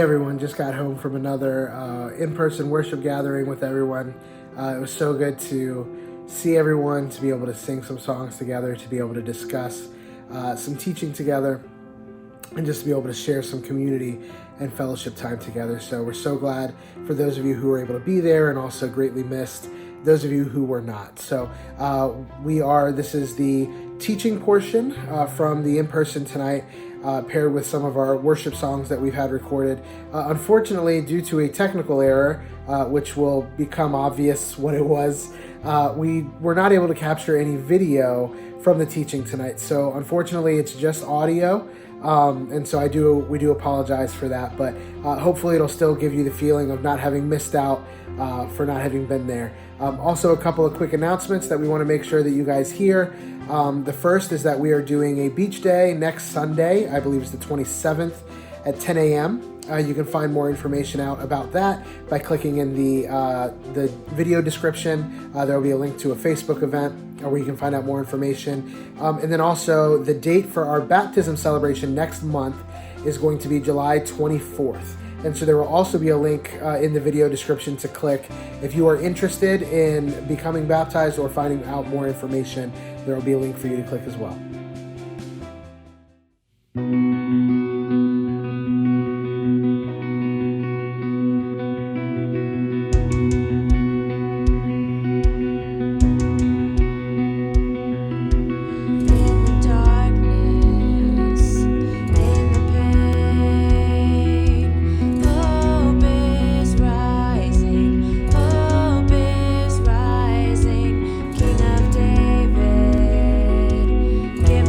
everyone, just got home from another in-person worship gathering with everyone. It was so good to see everyone, to be able to sing some songs together, to be able to discuss some teaching together, and just to be able to share some community and fellowship time together. So we're so glad for those of you who were able to be there, and also greatly missed those of you who were not. So this is the teaching portion from the in-person tonight, paired with some of our worship songs that we've had recorded. Unfortunately, due to a technical error, which will become obvious what it was, we were not able to capture any video from the teaching tonight. So unfortunately, it's just audio. And so we do apologize for that, but hopefully it'll still give you the feeling of not having missed out for not having been there. Also, a couple of quick announcements that we want to make sure that you guys hear. The first is that we are doing a beach day next Sunday, I believe it's the 27th at 10 a.m. You can find more information out about that by clicking in the video description. There will be a link to a Facebook event where you can find out more information. And then also the date for our baptism celebration next month is going to be July 24th. And so there will also be a link in the video description to click. If you are interested in becoming baptized or finding out more information, there will be a link for you to click as well. Give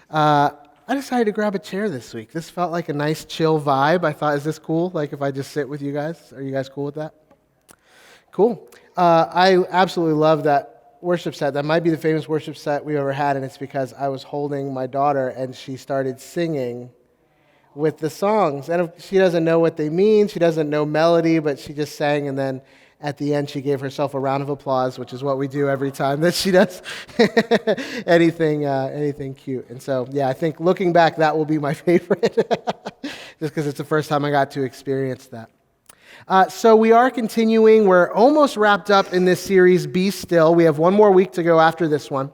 I decided to grab a chair this week. This felt like a nice chill vibe. I thought, is this cool? Like if I just sit with you guys? Are you guys cool with that? Cool. I absolutely love that worship set. That might be the famous worship set we ever had, and it's because I was holding my daughter and she started singing with the songs. And she doesn't know what they mean. She doesn't know melody, but she just sang, and then at the end, she gave herself a round of applause, which is what we do every time that she does anything cute. And so, yeah, I think looking back, that will be my favorite, just because it's the first time I got to experience that. So we are continuing. We're almost wrapped up in this series, Be Still. We have one more week to go after this one.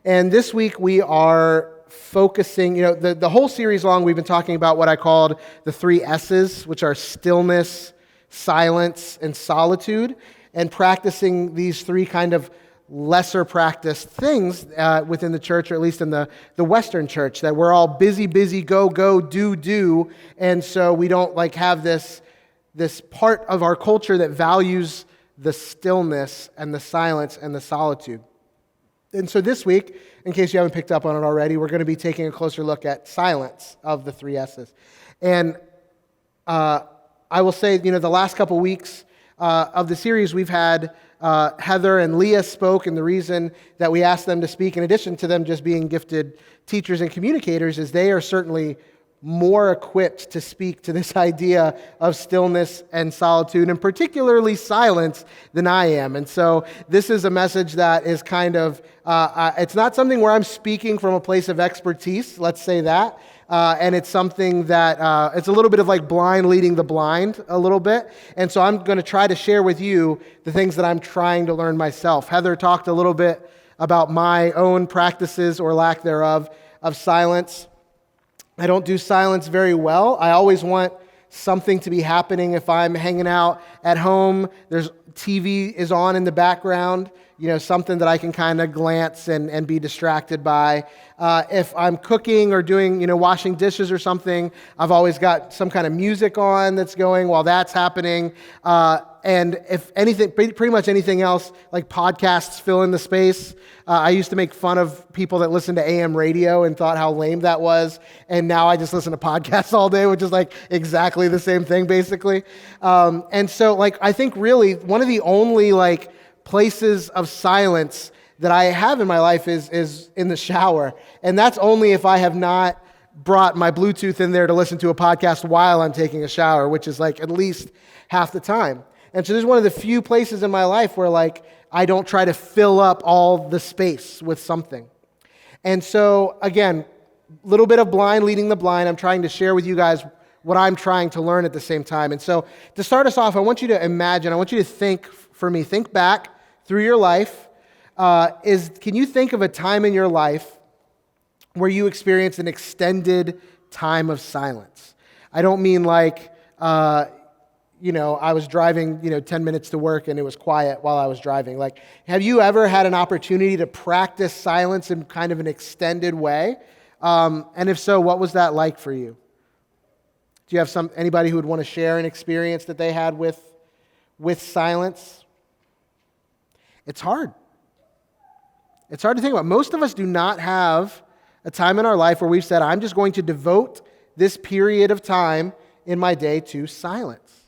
And this week we are focusing, the whole series long, we've been talking about what I called the 3 S's, which are stillness, silence, and solitude, and practicing these 3 kind of lesser practiced things within the church, or at least in the Western church, that we're all busy, go, do, and so we don't have this part of our culture that values the stillness and the silence and the solitude. And so this week, in case you haven't picked up on it already, we're going to be taking a closer look at silence of the 3 S's. And I will say, the last couple weeks of the series, we've had Heather and Leah spoke, and the reason that we asked them to speak, in addition to them just being gifted teachers and communicators, is they are certainly more equipped to speak to this idea of stillness and solitude, and particularly silence, than I am. And so this is a message that is kind of, it's not something where I'm speaking from a place of expertise, let's say that. And it's something that, it's a little bit of like blind leading the blind a little bit. And so I'm going to try to share with you the things that I'm trying to learn myself. Heather talked a little bit about my own practices or lack thereof of silence. I don't do silence very well. I always want something to be happening. If I'm hanging out at home, there's TV is on in the background, something that I can kind of glance and be distracted by. If I'm cooking or doing, washing dishes or something, I've always got some kind of music on that's going while that's happening. And if anything, pretty much anything else, like podcasts fill in the space. I used to make fun of people that listened to AM radio and thought how lame that was. And now I just listen to podcasts all day, which is like exactly the same thing, basically. And so I think really one of the only places of silence that I have in my life is in the shower. And that's only if I have not brought my Bluetooth in there to listen to a podcast while I'm taking a shower, which is at least half the time. And so this is one of the few places in my life where I don't try to fill up all the space with something. And so again, a little bit of blind leading the blind. I'm trying to share with you guys what I'm trying to learn at the same time. And so to start us off, I want you to imagine, I want you to think back through your life. Can you think of a time in your life where you experienced an extended time of silence? I don't mean I was driving, 10 minutes to work and it was quiet while I was driving. Have you ever had an opportunity to practice silence in kind of an extended way? And if so, what was that like for you? Do you have anybody who would want to share an experience that they had with silence? It's hard. It's hard to think about. Most of us do not have a time in our life where we've said, I'm just going to devote this period of time in my day to silence.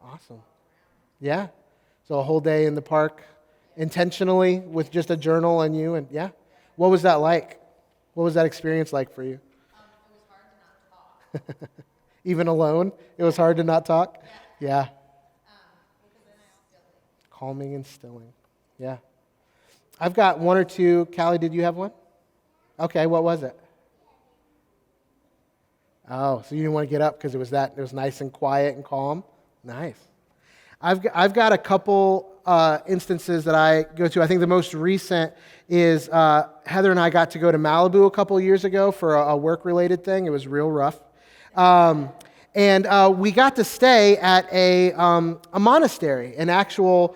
Awesome. Yeah. So a whole day in the park intentionally with just a journal and you, and yeah. What was that like? What was that experience like for you? It was hard to not talk. Even alone? It was hard to not talk? Yeah. Calming and stilling. Yeah. I've got one or two. Callie, did you have one? Okay, what was it? Oh, so you didn't want to get up because it was nice and quiet and calm? Nice. I've got a couple instances that I go to. I think the most recent is Heather and I got to go to Malibu a couple years ago for a work-related thing. It was real rough. And we got to stay at a monastery, an actual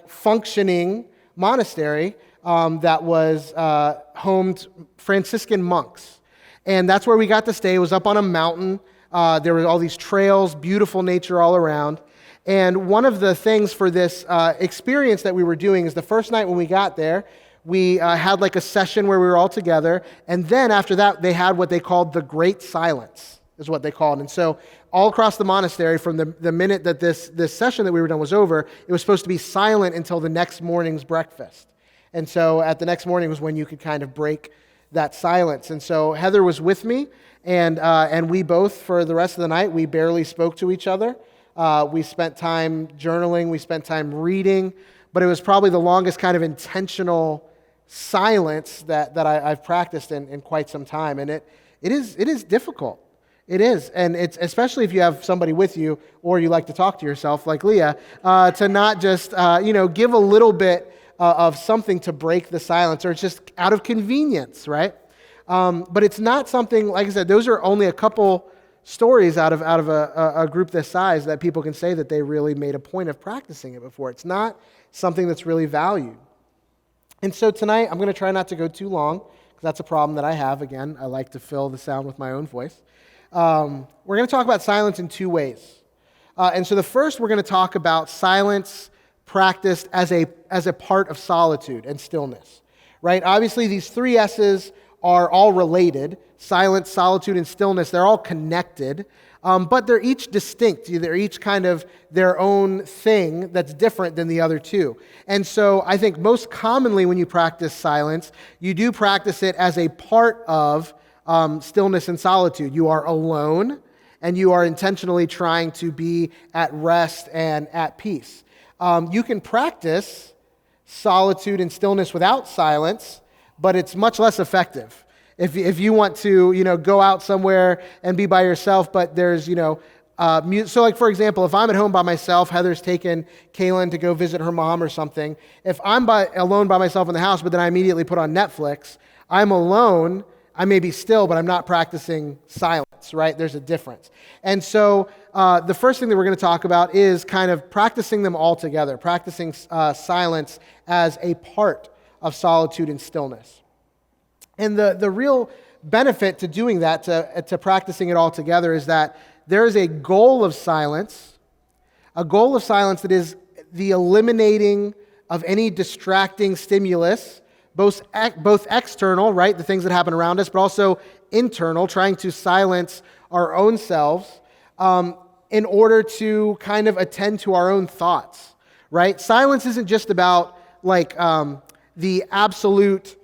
functioning monastery that was home to Franciscan monks. And that's where we got to stay. It was up on a mountain. There were all these trails, beautiful nature all around. And one of the things for this experience that we were doing is the first night when we got there, we had like a session where we were all together, and then after that, they had what they called the Great Silence, is what they called. And so all across the monastery, from the minute that this session that we were done was over, it was supposed to be silent until the next morning's breakfast. And so at the next morning was when you could kind of break that silence. And so Heather was with me, and we both, for the rest of the night, we barely spoke to each other. We spent time journaling, we spent time reading, but it was probably the longest kind of intentional silence that I've practiced in quite some time. And it is difficult. It is, and it's especially if you have somebody with you, or you like to talk to yourself, like Leah, to not just give a little bit of something to break the silence, or it's just out of convenience, right? But it's not something, like I said, those are only a couple stories out of a group this size that people can say that they really made a point of practicing it before. It's not something that's really valued. And so tonight, I'm going to try not to go too long, because that's a problem that I have. Again, I like to fill the sound with my own voice. We're going to talk about silence in two ways. And so the first, we're going to talk about silence practiced as a part of solitude and stillness, right? Obviously, these three S's are all related. Silence, solitude, and stillness, they're all connected, but they're each distinct. They're each kind of their own thing that's different than the other two. And so I think most commonly when you practice silence, you do practice it as a part of stillness and solitude. You are alone, and you are intentionally trying to be at rest and at peace. You can practice solitude and stillness without silence, but it's much less effective. If you want to, go out somewhere and be by yourself, but there's, so like, for example, if I'm at home by myself, Heather's taken Kaylin to go visit her mom or something. If I'm alone by myself in the house, but then I immediately put on Netflix, I'm alone. I may be still, but I'm not practicing silence, right? There's a difference. And so the first thing that we're going to talk about is kind of practicing them all together, practicing silence as a part of solitude and stillness. And the real benefit to doing that, to practicing it all together, is that there is a goal of silence that is the eliminating of any distracting stimulus, both external, right, the things that happen around us, but also internal, trying to silence our own selves in order to kind of attend to our own thoughts, right? Silence isn't just about like the absolute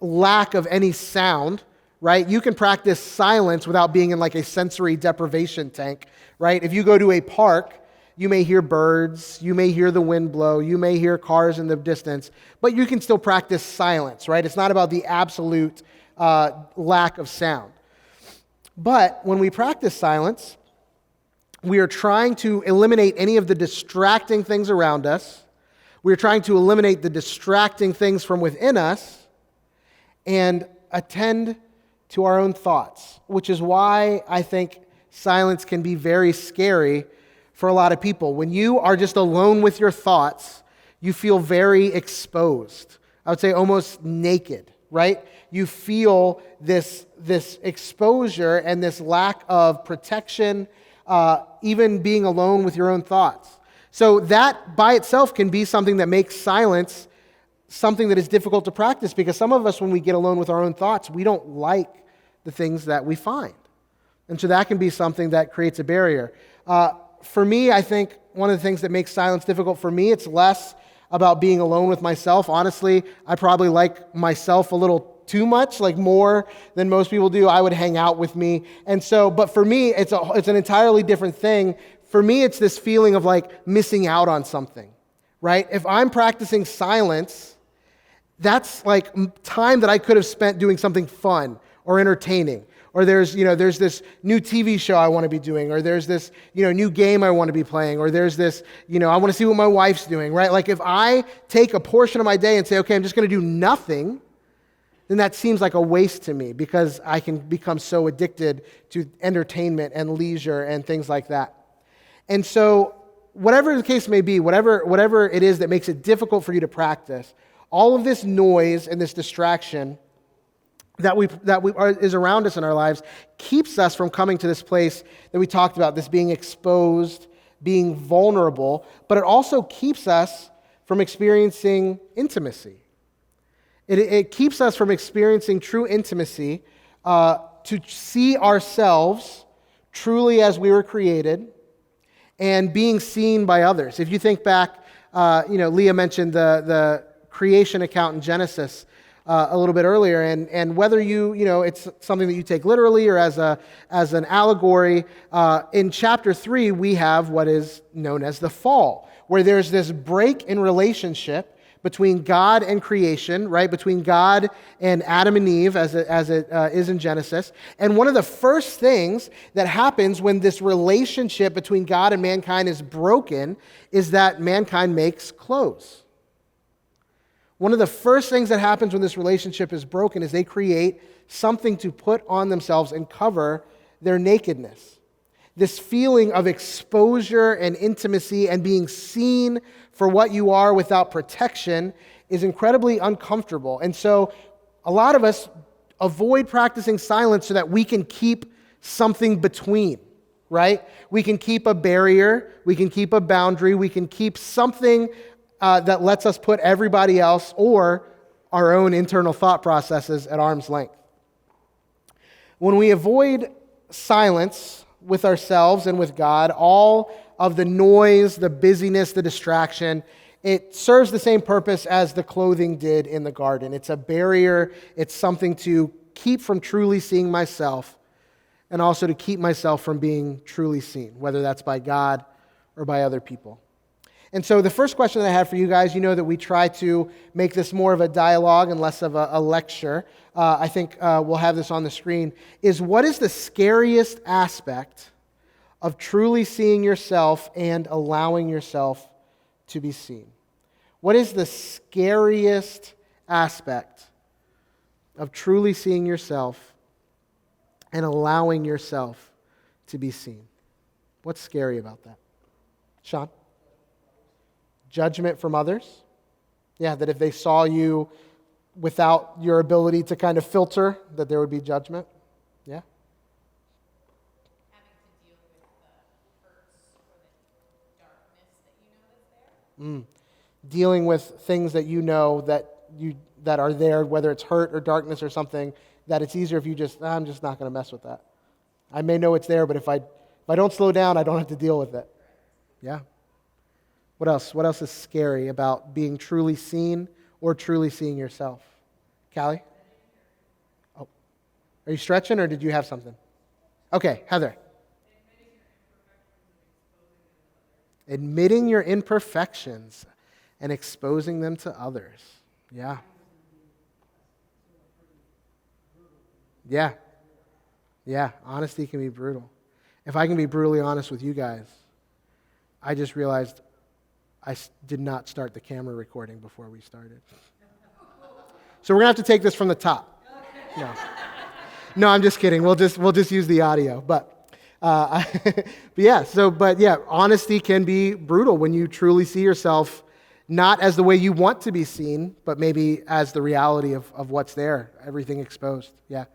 lack of any sound, right? You can practice silence without being in like a sensory deprivation tank, right? If you go to a park, you may hear birds, you may hear the wind blow, you may hear cars in the distance, but you can still practice silence, right? It's not about the absolute lack of sound. But when we practice silence, we are trying to eliminate any of the distracting things around us. We are trying to eliminate the distracting things from within us and attend to our own thoughts, which is why I think silence can be very scary for a lot of people. When you are just alone with your thoughts, you feel very exposed. I would say almost naked, right? You feel this exposure and this lack of protection, even being alone with your own thoughts. So that by itself can be something that makes silence something that is difficult to practice, because some of us, when we get alone with our own thoughts, we don't like the things that we find. And so that can be something that creates a barrier. For me, I think one of the things that makes silence difficult for me, it's less about being alone with myself. Honestly, I probably like myself a little too much, like more than most people do. I would hang out with me. And so, but for me, it's an entirely different thing. For me, it's this feeling of like missing out on something, right? If I'm practicing silence, that's like time that I could have spent doing something fun or entertaining. Or there's this new TV show I want to be doing, or there's this, new game I want to be playing, or there's this, I want to see what my wife's doing, right? Like if I take a portion of my day and say, okay, I'm just going to do nothing, then that seems like a waste to me, because I can become so addicted to entertainment and leisure and things like that. And so whatever the case may be, whatever it is that makes it difficult for you to practice, all of this noise and this distraction that is around us in our lives keeps us from coming to this place that we talked about, this being exposed, being vulnerable, but it also keeps us from experiencing intimacy, It keeps us from experiencing true intimacy, to see ourselves truly as we were created and being seen by others. If you think back, Leah mentioned the creation account in Genesis a little bit earlier, and whether it's something that you take literally or as an allegory, in chapter 3 we have what is known as the fall, where there's this break in relationship between God and creation, right? Between God and Adam and Eve, as it is in Genesis. And one of the first things that happens when this relationship between God and mankind is broken is that mankind makes clothes. One of the first things that happens when this relationship is broken is they create something to put on themselves and cover their nakedness. This feeling of exposure and intimacy and being seen for what you are without protection is incredibly uncomfortable. And so a lot of us avoid practicing silence so that we can keep something between, right? We can keep a barrier, we can keep a boundary, we can keep something that lets us put everybody else or our own internal thought processes at arm's length. When we avoid silence with ourselves and with God, all of the noise, the busyness, the distraction, it serves the same purpose as the clothing did in the garden. It's a barrier, it's something to keep from truly seeing myself, and also to keep myself from being truly seen, whether that's by God or by other people. And so the first question that I have for you guys, you know that we try to make this more of a dialogue and less of a lecture. I think we'll have this on the screen, is what is the scariest aspect of truly seeing yourself and allowing yourself to be seen? What is the scariest aspect of truly seeing yourself and allowing yourself to be seen? What's scary about that? Sean? Judgment from others? Yeah, that if they saw you without your ability to kind of filter, that there would be judgment? Yeah? Having to deal with the hurts or the darkness that you know is there. Dealing with things that you know that are there, whether it's hurt or darkness or something, that it's easier if you I'm just not going to mess with that. I may know it's there, but if I don't slow down, I don't have to deal with it. Yeah. What else? What else is scary about being truly seen or truly seeing yourself? Callie? Oh, are you stretching or did you have something? Okay, Heather. Admitting your imperfections and exposing them to others. Yeah. Yeah. Yeah, honesty can be brutal. If I can be brutally honest with you guys, I just realized I did not start the camera recording before we started. So we're going to have to take this from the top. No, I'm just kidding. We'll just use the audio. But honesty can be brutal when you truly see yourself not as the way you want to be seen, but maybe as the reality of what's there, everything exposed. Yeah.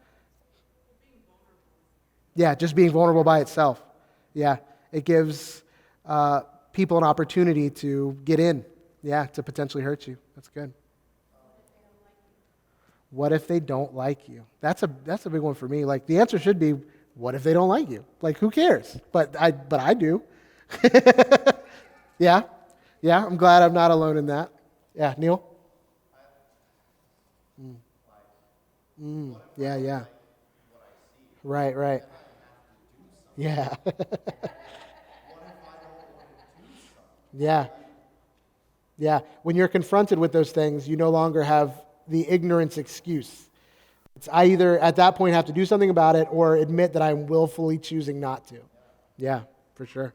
Yeah, just being vulnerable by itself. Yeah, it gives people an opportunity to get in, to potentially hurt you. That's good. What if they don't like you? That's a big one for me. Like, the answer should be, what if they don't like you? Like, who cares? But I do. Yeah, I'm glad I'm not alone in that. Yeah, Neil? Yeah. Right. Yeah. Yeah. When you're confronted with those things, you no longer have the ignorance excuse. I either at that point have to do something about it or admit that I'm willfully choosing not to. Yeah, for sure.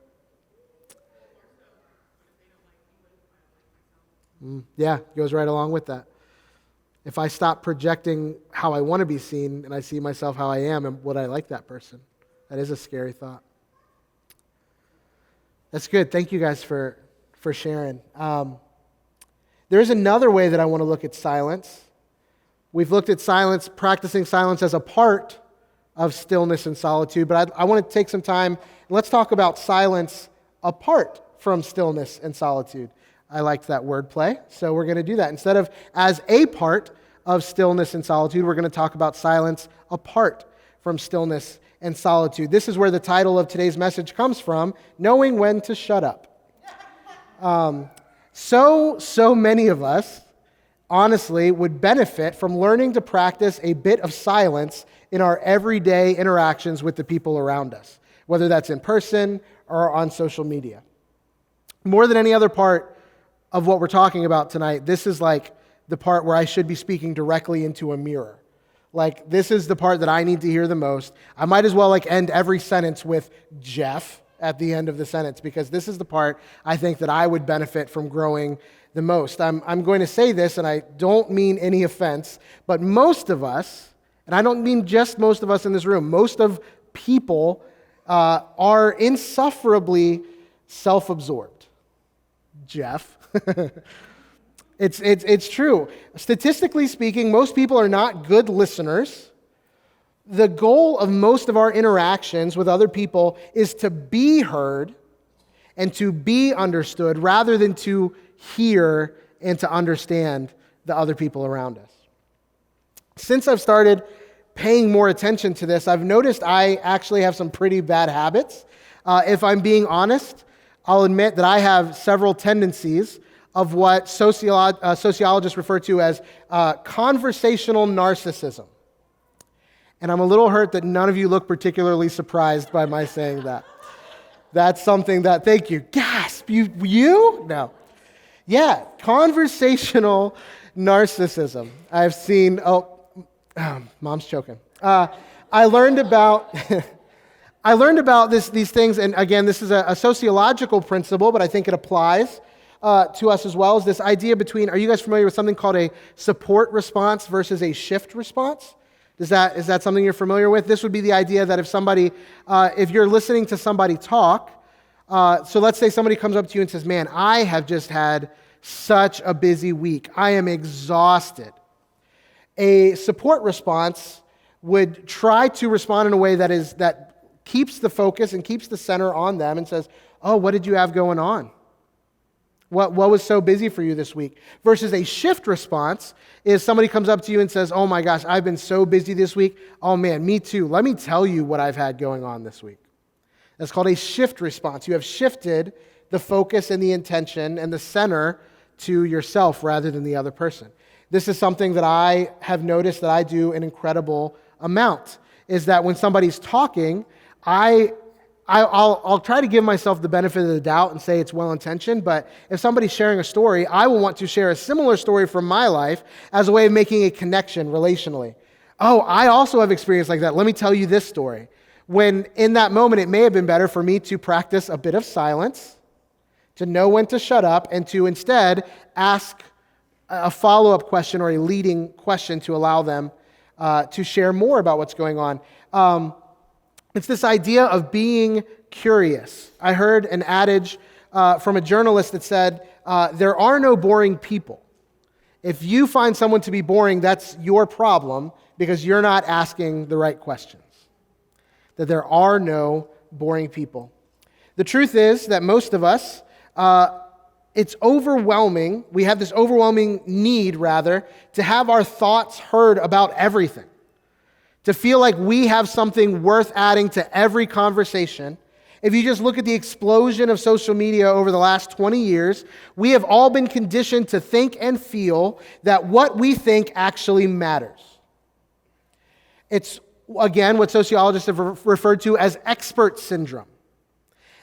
Yeah, goes right along with that. If I stop projecting how I want to be seen and I see myself how I am, and would I like that person? That is a scary thought. That's good. Thank you guys for sharing. There's another way that I want to look at silence. We've looked at silence, practicing silence as a part of stillness and solitude, but I want to take some time and let's talk about silence apart from stillness and solitude. I liked that wordplay, so we're going to do that. Instead of as a part, of stillness and solitude. We're going to talk about silence apart from stillness and solitude. This is where the title of today's message comes from, Knowing When to Shut Up. So many of us, honestly, would benefit from learning to practice a bit of silence in our everyday interactions with the people around us, whether that's in person or on social media. More than any other part of what we're talking about tonight, this is like the part where I should be speaking directly into a mirror. Like, this is the part that I need to hear the most. I might as well end every sentence with Jeff at the end of the sentence, because this is the part I think that I would benefit from growing the most. I'm going to say this, and I don't mean any offense, but most of us, and I don't mean just most of us in this room, most of people are insufferably self-absorbed. Jeff. It's true. Statistically speaking, most people are not good listeners. The goal of most of our interactions with other people is to be heard and to be understood rather than to hear and to understand the other people around us. Since I've started paying more attention to this, I've noticed I actually have some pretty bad habits. If I'm being honest, I'll admit that I have several tendencies of what sociologists refer to as conversational narcissism. And I'm a little hurt that none of you look particularly surprised by my saying that. That's something that, thank you. Gasp, you? No. Yeah, conversational narcissism. I've seen, mom's choking. I learned about these things, and again, this is a sociological principle, but I think it applies to us as well, is this idea between, are you guys familiar with something called a support response versus a shift response? Is that something you're familiar with? This would be the idea that if you're listening to somebody talk, so let's say somebody comes up to you and says, man, I have just had such a busy week. I am exhausted. A support response would try to respond in a way that keeps the focus and keeps the center on them and says, oh, what did you have going on? What was so busy for you this week? Versus a shift response is somebody comes up to you and says, oh my gosh, I've been so busy this week. Oh man, me too. Let me tell you what I've had going on this week. That's called a shift response. You have shifted the focus and the intention and the center to yourself rather than the other person. This is something that I have noticed that I do an incredible amount, is that when somebody's talking, I'll try to give myself the benefit of the doubt and say it's well-intentioned, but if somebody's sharing a story, I will want to share a similar story from my life as a way of making a connection relationally. Oh, I also have experience like that. Let me tell you this story. When in that moment, it may have been better for me to practice a bit of silence, to know when to shut up, and to instead ask a follow-up question or a leading question to allow them to share more about what's going on. It's this idea of being curious. I heard an adage from a journalist that said, there are no boring people. If you find someone to be boring, that's your problem because you're not asking the right questions. That there are no boring people. The truth is that most of us, it's overwhelming. We have this overwhelming need, rather, to have our thoughts heard about everything. To feel like we have something worth adding to every conversation. If you just look at the explosion of social media over the last 20 years, we have all been conditioned to think and feel that what we think actually matters. It's, again, what sociologists have referred to as expert syndrome.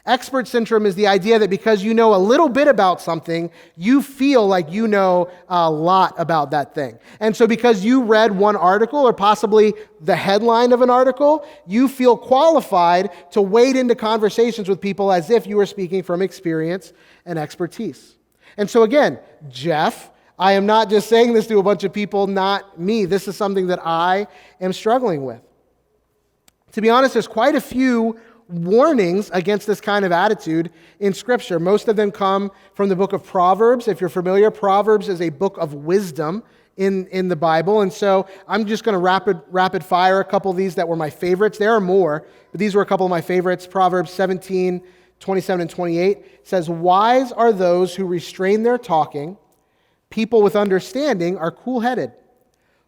Expert syndrome is the idea that because you know a little bit about something, you feel like you know a lot about that thing. And so because you read one article or possibly the headline of an article, you feel qualified to wade into conversations with people as if you were speaking from experience and expertise. And so again, Jeff, I am not just saying this to a bunch of people, not me. This is something that I am struggling with. To be honest, there's quite a few warnings against this kind of attitude in Scripture. Most of them come from the book of Proverbs. If you're familiar, Proverbs is a book of wisdom in the Bible. And so I'm just going to rapid fire a couple of these that were my favorites. There are more, but these were a couple of my favorites. Proverbs 17, 27 and 28 says, wise are those who restrain their talking. People with understanding are cool-headed.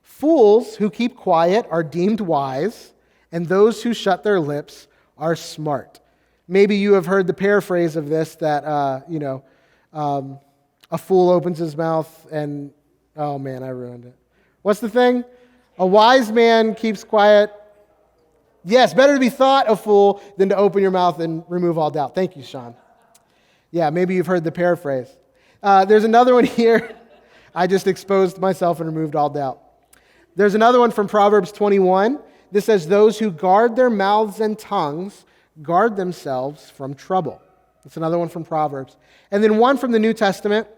Fools who keep quiet are deemed wise, and those who shut their lips are smart. Maybe you have heard the paraphrase of this that, a fool opens his mouth and, oh man, I ruined it. What's the thing? A wise man keeps quiet. Yes, better to be thought a fool than to open your mouth and remove all doubt. Thank you, Sean. Yeah, maybe you've heard the paraphrase. There's another one here. I just exposed myself and removed all doubt. There's another one from Proverbs 21. This says, those who guard their mouths and tongues guard themselves from trouble. That's another one from Proverbs. And then one from the New Testament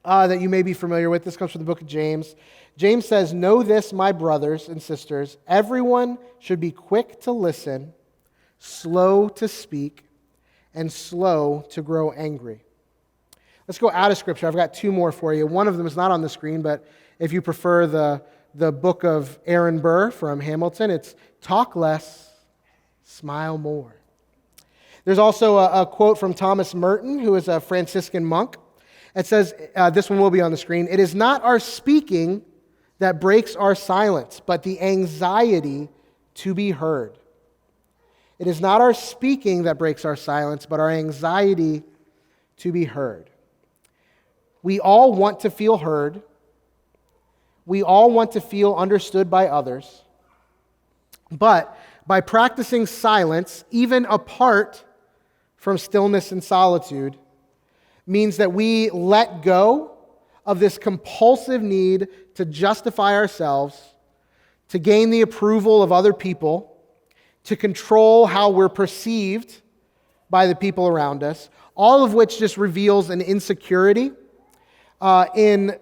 that you may be familiar with. This comes from the book of James. James says, know this, my brothers and sisters, everyone should be quick to listen, slow to speak, and slow to grow angry. Let's go out of Scripture. I've got two more for you. One of them is not on the screen, but if you prefer the book of Aaron Burr from Hamilton, it's talk less, smile more. There's also a quote from Thomas Merton, who is a Franciscan monk. It says, this one will be on the screen, it is not our speaking that breaks our silence, but the anxiety to be heard. It is not our speaking that breaks our silence, but our anxiety to be heard. We all want to feel heard. We all want to feel understood by others. But by practicing silence, even apart from stillness and solitude, means that we let go of this compulsive need to justify ourselves, to gain the approval of other people, to control how we're perceived by the people around us, all of which just reveals an insecurity in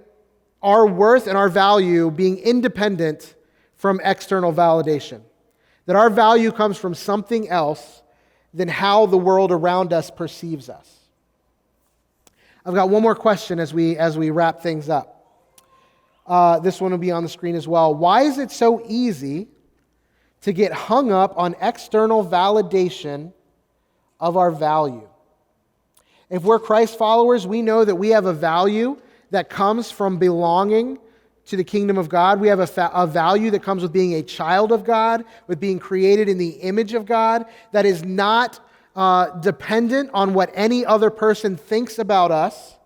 our worth and our value being independent from external validation. That our value comes from something else than how the world around us perceives us. I've got one more question as we wrap things up. This one will be on the screen as well. Why is it so easy to get hung up on external validation of our value? If we're Christ followers, we know that we have a value that comes from belonging to the kingdom of God. We have a value that comes with being a child of God, with being created in the image of God, that is not dependent on what any other person thinks about us.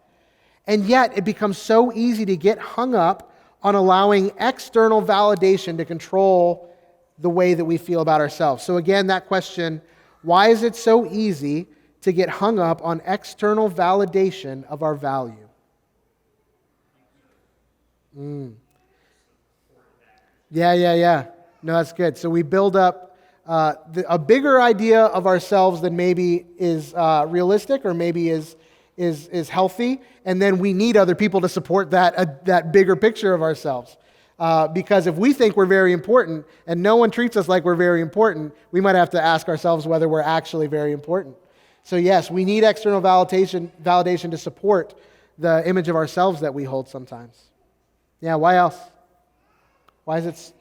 And yet it becomes so easy to get hung up on allowing external validation to control the way that we feel about ourselves. So again, that question, why is it so easy to get hung up on external validation of our value? Yeah. No, that's good. So we build up a bigger idea of ourselves than maybe is realistic or maybe is healthy, and then we need other people to support that bigger picture of ourselves. Because if we think we're very important and no one treats us like we're very important, we might have to ask ourselves whether we're actually very important. So yes, we need external validation to support the image of ourselves that we hold sometimes. Yeah, why else? Why is it?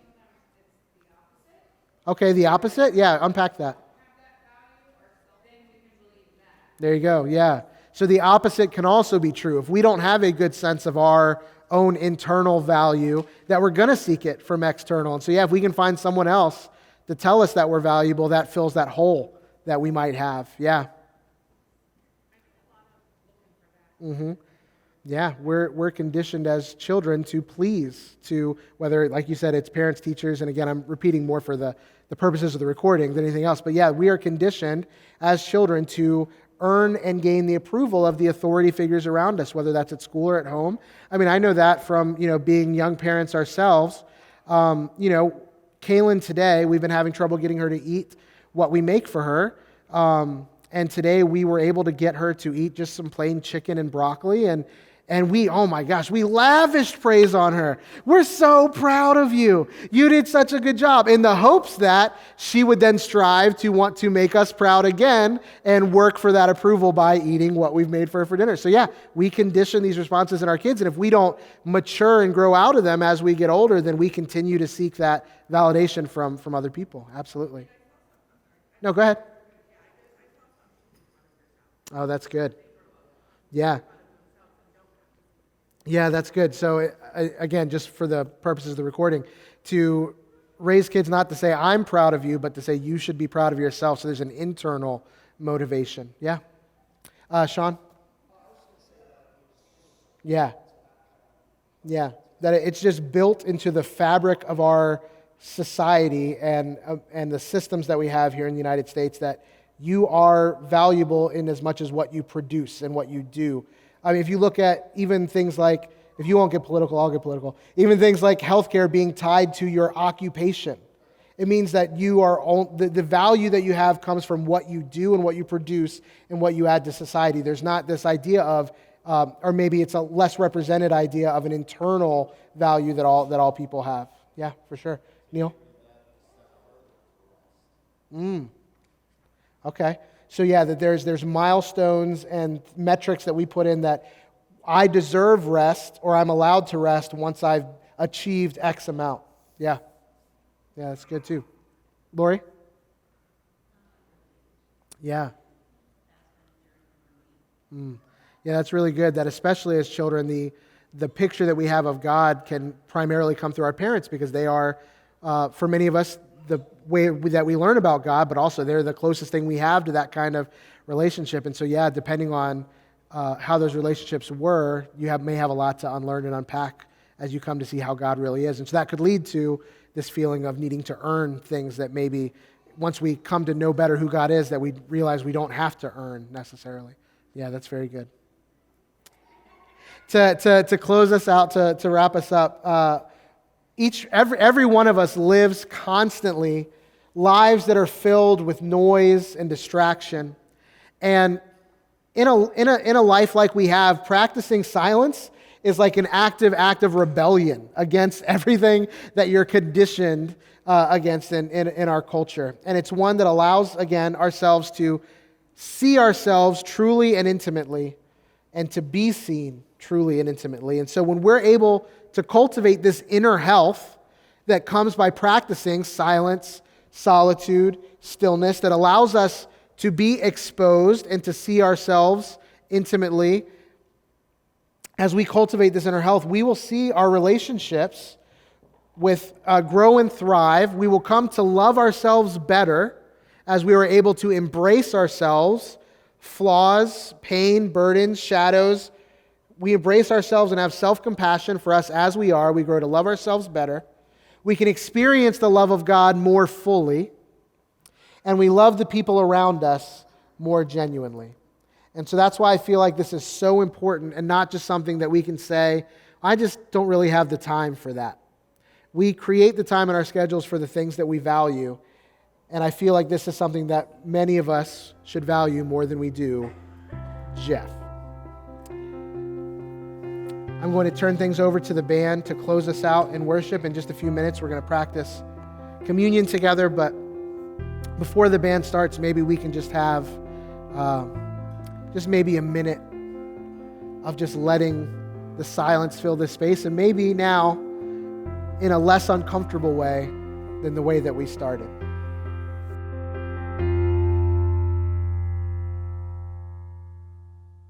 Okay, the opposite? Yeah, unpack that. There you go, yeah. So the opposite can also be true. If we don't have a good sense of our own internal value, that we're going to seek it from external. And so yeah, if we can find someone else to tell us that we're valuable, that fills that hole that we might have. Yeah. Yeah, we're conditioned as children to please, to whether, like you said, it's parents, teachers, and again, I'm repeating more for the purposes of the recording than anything else. But yeah, we are conditioned as children to earn and gain the approval of the authority figures around us, whether that's at school or at home. I mean, I know that from, being young parents ourselves. Kaylin today, we've been having trouble getting her to eat what we make for her. And today we were able to get her to eat just some plain chicken and broccoli, and we, oh my gosh, we lavished praise on her. We're so proud of you. You did such a good job, in the hopes that she would then strive to want to make us proud again and work for that approval by eating what we've made for her for dinner. So yeah, we condition these responses in our kids, and if we don't mature and grow out of them as we get older, then we continue to seek that validation from other people. Absolutely. No, go ahead. Oh, that's good. Yeah. Yeah, that's good. So again, just for the purposes of the recording, to raise kids not to say, I'm proud of you, but to say you should be proud of yourself. So there's an internal motivation. Yeah. Sean? Yeah. Yeah. That it's just built into the fabric of our society and the systems that we have here in the United States, that you are valuable in as much as what you produce and what you do. I mean, if you look at even things like, if you won't get political, I'll get political. Even things like healthcare being tied to your occupation. It means that you are the value that you have comes from what you do and what you produce and what you add to society. There's not this idea of, or maybe it's a less represented idea of an internal value that all people have. Yeah, for sure. Neil? Okay. So yeah, that there's milestones and metrics that we put in that I deserve rest or I'm allowed to rest once I've achieved X amount. Yeah. Yeah, that's good too. Lori? Yeah. Yeah, that's really good. That especially as children, the picture that we have of God can primarily come through our parents, because they are, for many of us, the way that we learn about God, but also they're the closest thing we have to that kind of relationship. And so, yeah, depending on how those relationships were, you may have a lot to unlearn and unpack as you come to see how God really is. And so that could lead to this feeling of needing to earn things that maybe once we come to know better who God is, that we realize we don't have to earn necessarily. Yeah, that's very good. To close us out, to wrap us up, every one of us lives constantly lives that are filled with noise and distraction. And in a life like we have, practicing silence is like an active act of rebellion against everything that you're conditioned against in our culture. And it's one that allows, again, ourselves to see ourselves truly and intimately, and to be seen truly and intimately. And so when we're able to cultivate this inner health that comes by practicing silence, solitude, stillness, that allows us to be exposed and to see ourselves intimately, as we cultivate this inner health, we will see our relationships grow and thrive. We will come to love ourselves better as we are able to embrace ourselves, flaws, pain, burdens, shadows. We embrace ourselves and have self-compassion for us as we are. We grow to love ourselves better. We can experience the love of God more fully, and we love the people around us more genuinely. And so that's why I feel like this is so important, and not just something that we can say, I just don't really have the time for that. We create the time in our schedules for the things that we value, and I feel like this is something that many of us should value more than we do Jeff. I'm going to turn things over to the band to close us out in worship. In just a few minutes, we're going to practice communion together, but before the band starts, maybe we can just have just maybe a minute of just letting the silence fill this space, and maybe now in a less uncomfortable way than the way that we started.